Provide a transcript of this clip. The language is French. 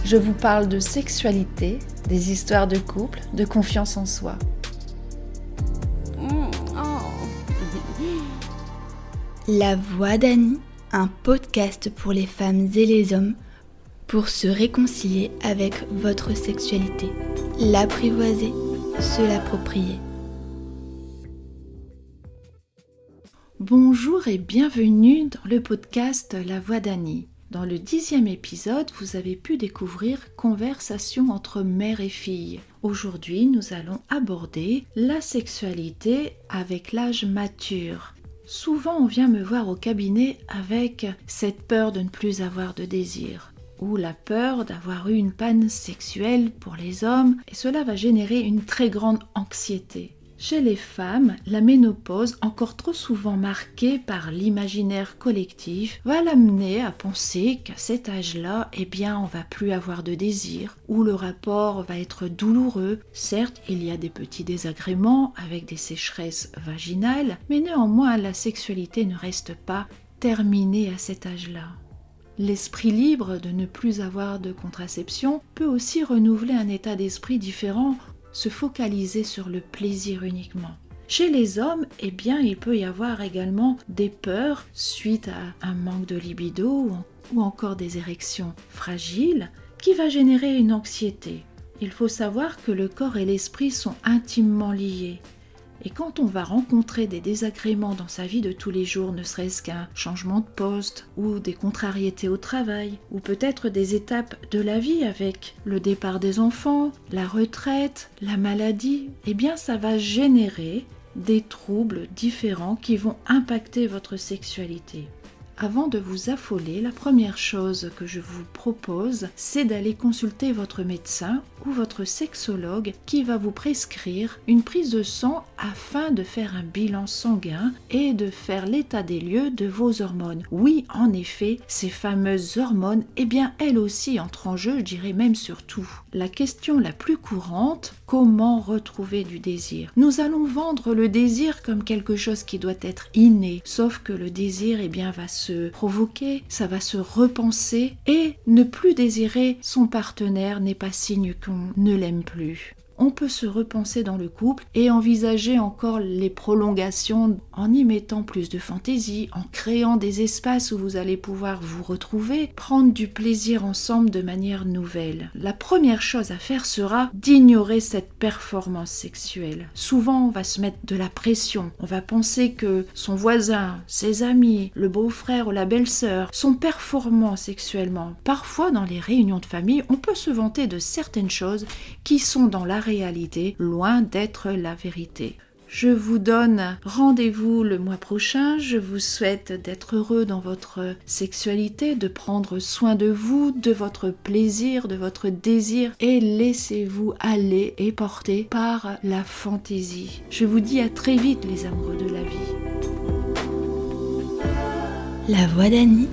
Je vous parle de sexualité, des histoires de couple, de confiance en soi. La Voix d'Annie, un podcast pour les femmes et les hommes pour se réconcilier avec votre sexualité, l'apprivoiser, se l'approprier. Bonjour et bienvenue dans le podcast La Voix d'Annie. Dans le 10e épisode, vous avez pu découvrir Conversation entre mère et fille. Aujourd'hui, nous allons aborder la sexualité avec l'âge mature. Souvent, on vient me voir au cabinet avec cette peur de ne plus avoir de désir ou la peur d'avoir eu une panne sexuelle pour les hommes et cela va générer une très grande anxiété. Chez les femmes, la ménopause, encore trop souvent marquée par l'imaginaire collectif, va l'amener à penser qu'à cet âge-là, on va plus avoir de désir, ou le rapport va être douloureux. Certes, il y a des petits désagréments avec des sécheresses vaginales, mais néanmoins, la sexualité ne reste pas terminée à cet âge-là. L'esprit libre de ne plus avoir de contraception peut aussi renouveler un état d'esprit différent, se focaliser sur le plaisir uniquement. Chez les hommes, il peut y avoir également des peurs suite à un manque de libido ou encore des érections fragiles qui va générer une anxiété. Il faut savoir que le corps et l'esprit sont intimement liés. Et quand on va rencontrer des désagréments dans sa vie de tous les jours, ne serait-ce qu'un changement de poste ou des contrariétés au travail, ou peut-être des étapes de la vie avec le départ des enfants, la retraite, la maladie, ça va générer des troubles différents qui vont impacter votre sexualité. Avant de vous affoler, la première chose que je vous propose, c'est d'aller consulter votre médecin ou votre sexologue qui va vous prescrire une prise de sang afin de faire un bilan sanguin et de faire l'état des lieux de vos hormones. Oui, en effet, ces fameuses hormones, elles aussi entrent en jeu, je dirais même surtout. La question la plus courante, comment retrouver du désir? Nous allons vendre le désir comme quelque chose qui doit être inné, sauf que le désir va se provoquer, ça va se repenser et ne plus désirer son partenaire n'est pas signe qu'on ne l'aime plus. On peut se repenser dans le couple et envisager encore les prolongations en y mettant plus de fantaisie, en créant des espaces où vous allez pouvoir vous retrouver, prendre du plaisir ensemble de manière nouvelle. La première chose à faire sera d'ignorer cette performance sexuelle. Souvent, on va se mettre de la pression. On va penser que son voisin, ses amis, le beau-frère ou la belle-sœur sont performants sexuellement. Parfois, dans les réunions de famille, on peut se vanter de certaines choses qui sont dans la réalité, loin d'être la vérité. Je vous donne rendez-vous le mois prochain. Je vous souhaite d'être heureux dans votre sexualité, de prendre soin de vous, de votre plaisir, de votre désir et laissez-vous aller et porter par la fantaisie. Je vous dis à très vite les amoureux de la vie. La Voix d'Annie,